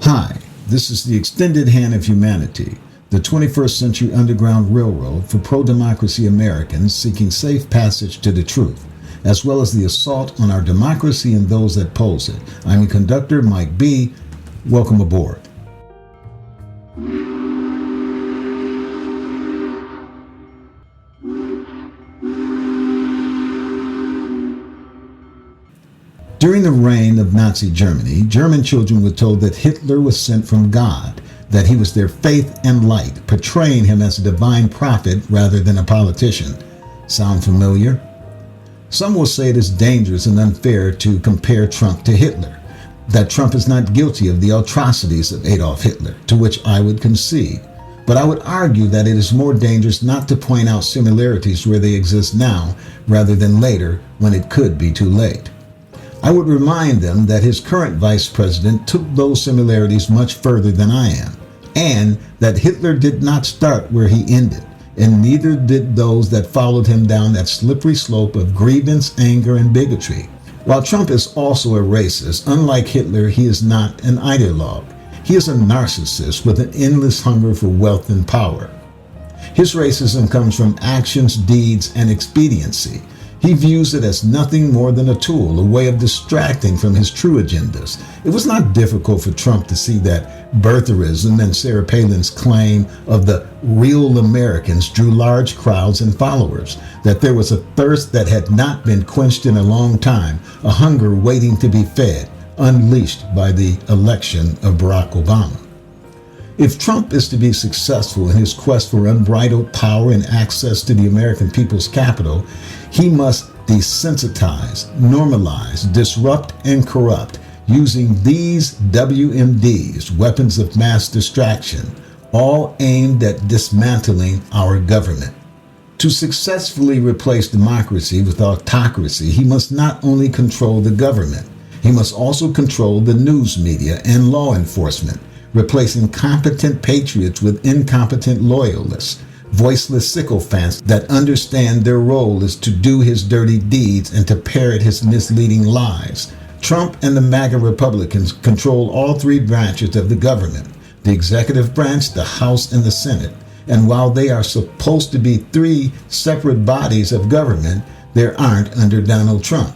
Hi, this is the extended hand of humanity, the 21st century underground railroad for pro-democracy Americans seeking safe passage to the truth, as well as the assault on our democracy and those that pose it. I'm your conductor, Mike B. Welcome aboard. During the reign of Nazi Germany, German children were told that Hitler was sent from God, that he was their faith and light, portraying him as a divine prophet rather than a politician. Sound familiar? Some will say it is dangerous and unfair to compare Trump to Hitler, that Trump is not guilty of the atrocities of Adolf Hitler, to which I would concede. But I would argue that it is more dangerous not to point out similarities where they exist now, rather than later when it could be too late. I would remind them that his current vice president took those similarities much further than I am, and that Hitler did not start where he ended, and neither did those that followed him down that slippery slope of grievance, anger, and bigotry. While Trump is also a racist, unlike Hitler, he is not an ideologue. He is a narcissist with an endless hunger for wealth and power. His racism comes from actions, deeds, and expediency. He views it as nothing more than a tool, a way of distracting from his true agendas. It was not difficult for Trump to see that birtherism and Sarah Palin's claim of the real Americans drew large crowds and followers, that there was a thirst that had not been quenched in a long time, a hunger waiting to be fed, unleashed by the election of Barack Obama. If Trump is to be successful in his quest for unbridled power and access to the American people's capital, he must desensitize, normalize, disrupt, and corrupt using these WMDs, weapons of mass distraction, all aimed at dismantling our government. To successfully replace democracy with autocracy, he must not only control the government, he must also control the news media and law enforcement, replacing competent patriots with incompetent loyalists, voiceless sycophants that understand their role is to do his dirty deeds and to parrot his misleading lies. Trump and the MAGA Republicans control all three branches of the government, the executive branch, the House, and the Senate. And while they are supposed to be three separate bodies of government, there aren't under Donald Trump.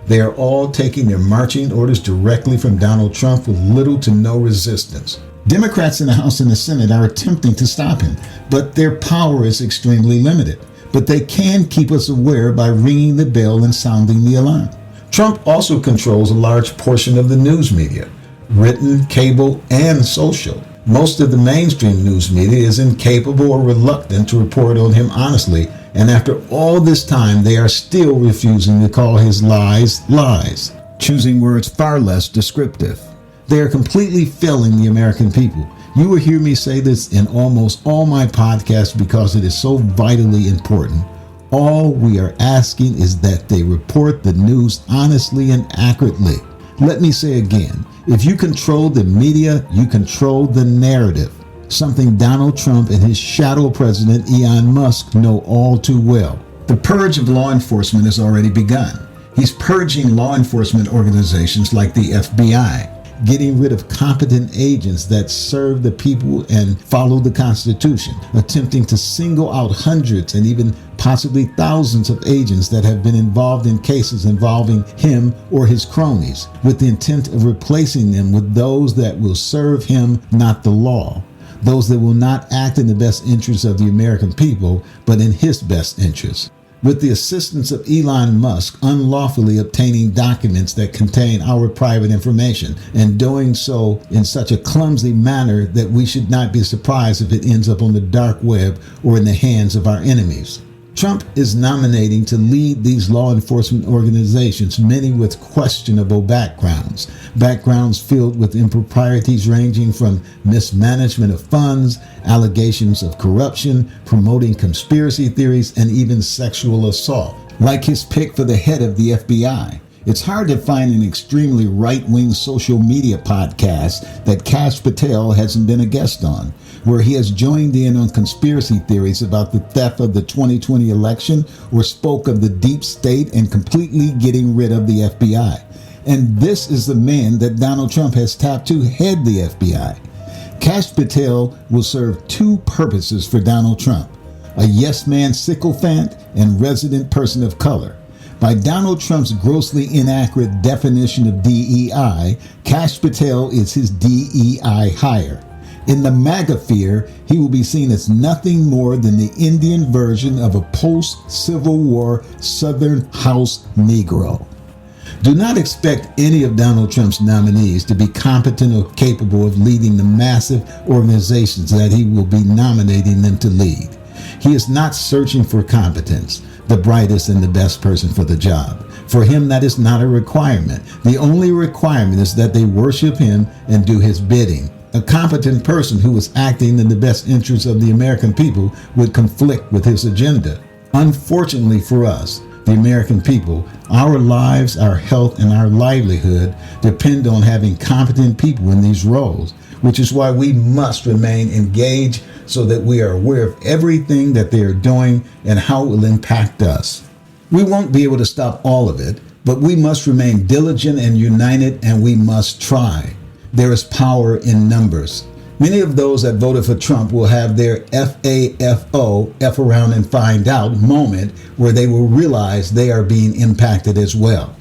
They are all taking their marching orders directly from Donald Trump with little to no resistance. Democrats in the House and the Senate are attempting to stop him, but their power is extremely limited. But they can keep us aware by ringing the bell and sounding the alarm. Trump also controls a large portion of the news media, written, cable, and social. Most of the mainstream news media is incapable or reluctant to report on him honestly, and after all this time, they are still refusing to call his lies lies, choosing words far less descriptive. They are completely failing the American people. You will hear me say this in almost all my podcasts because it is so vitally important. All we are asking is that they report the news honestly and accurately. Let me say again, if you control the media, you control the narrative, something Donald Trump and his shadow president Elon Musk know all too well. The purge of law enforcement has already begun. He's purging law enforcement organizations like the FBI, getting rid of competent agents that serve the people and follow the Constitution, attempting to single out hundreds and even possibly thousands of agents that have been involved in cases involving him or his cronies, with the intent of replacing them with those that will serve him, not the law. Those that will not act in the best interests of the American people, but in his best interests. With the assistance of Elon Musk unlawfully obtaining documents that contain our private information and doing so in such a clumsy manner that we should not be surprised if it ends up on the dark web or in the hands of our enemies. Trump is nominating to lead these law enforcement organizations, many with questionable backgrounds filled with improprieties ranging from mismanagement of funds, allegations of corruption, promoting conspiracy theories, and even sexual assault. Like his pick for the head of the FBI. It's hard to find an extremely right-wing social media podcast that Kash Patel hasn't been a guest on, where he has joined in on conspiracy theories about the theft of the 2020 election or spoke of the deep state and completely getting rid of the FBI. And this is the man that Donald Trump has tapped to head the FBI. Kash Patel will serve two purposes for Donald Trump: a yes man sycophant and resident person of color. By Donald Trump's grossly inaccurate definition of DEI, Kash Patel is his DEI hire. In the MAGA sphere, he will be seen as nothing more than the Indian version of a post-Civil War Southern House Negro. Do not expect any of Donald Trump's nominees to be competent or capable of leading the massive organizations that he will be nominating them to lead. He is not searching for competence, the brightest and the best person for the job. For him, that is not a requirement. The only requirement is that they worship him and do his bidding. A competent person who is acting in the best interests of the American people would conflict with his agenda. Unfortunately for us, the American people, our lives, our health, and our livelihood depend on having competent people in these roles, which is why we must remain engaged so that we are aware of everything that they are doing and how it will impact us. We won't be able to stop all of it, but we must remain diligent and united, and we must try. There is power in numbers. Many of those that voted for Trump will have their FAFO, F around and find out moment where they will realize they are being impacted as well.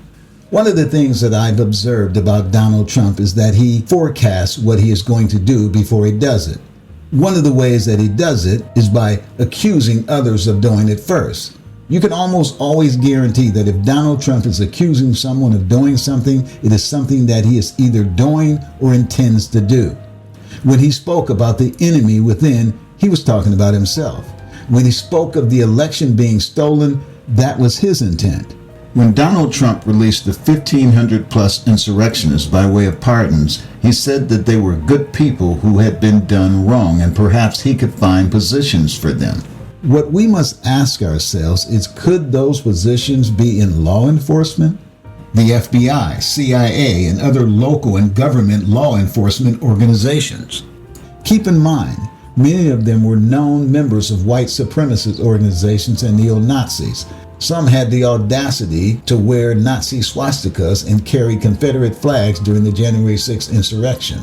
One of the things that I've observed about Donald Trump is that he forecasts what he is going to do before he does it. One of the ways that he does it is by accusing others of doing it first. You can almost always guarantee that if Donald Trump is accusing someone of doing something, it is something that he is either doing or intends to do. When he spoke about the enemy within, he was talking about himself. When he spoke of the election being stolen, that was his intent. When Donald Trump released the 1,500 plus insurrectionists by way of pardons, he said that they were good people who had been done wrong, and perhaps he could find positions for them. What we must ask ourselves is, could those positions be in law enforcement? The FBI, CIA, and other local and government law enforcement organizations. Keep in mind, many of them were known members of white supremacist organizations and neo-Nazis. Some had the audacity to wear Nazi swastikas and carry Confederate flags during the January 6th insurrection.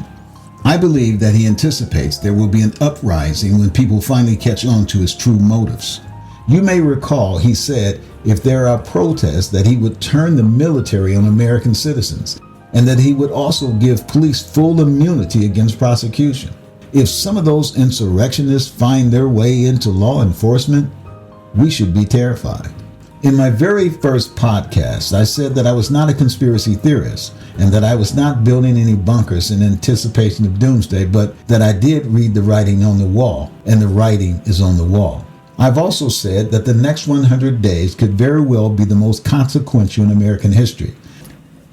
I believe that he anticipates there will be an uprising when people finally catch on to his true motives. You may recall he said if there are protests that he would turn the military on American citizens, and that he would also give police full immunity against prosecution. If some of those insurrectionists find their way into law enforcement, we should be terrified. In my very first podcast, I said that I was not a conspiracy theorist and that I was not building any bunkers in anticipation of doomsday, but that I did read the writing on the wall, and the writing is on the wall. I've also said that the next 100 days could very well be the most consequential in American history.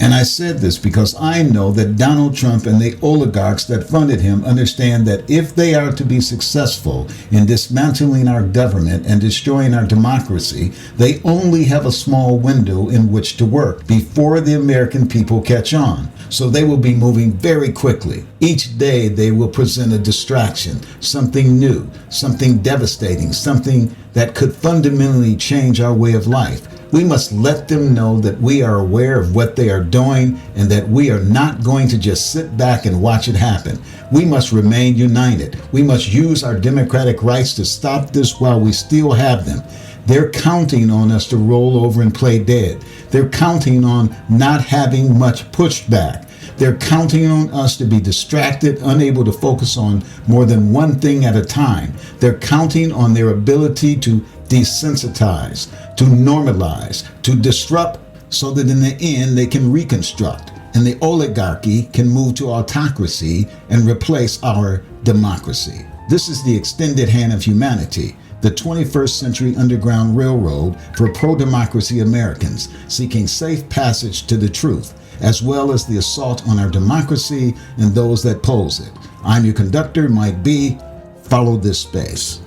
And I said this because I know that Donald Trump and the oligarchs that funded him understand that if they are to be successful in dismantling our government and destroying our democracy, they only have a small window in which to work before the American people catch on. So they will be moving very quickly. Each day they will present a distraction, something new, something devastating, something that could fundamentally change our way of life. We must let them know that we are aware of what they are doing and that we are not going to just sit back and watch it happen. We must remain united. We must use our democratic rights to stop this while we still have them. They're counting on us to roll over and play dead. They're counting on not having much pushed back. They're counting on us to be distracted, unable to focus on more than one thing at a time. They're counting on their ability to desensitize, to normalize, to disrupt, so that in the end they can reconstruct and the oligarchy can move to autocracy and replace our democracy. This is the extended hand of humanity, the 21st century Underground Railroad for pro-democracy Americans seeking safe passage to the truth, as well as the assault on our democracy and those that pose it. I'm your conductor, Mike B. Follow this space.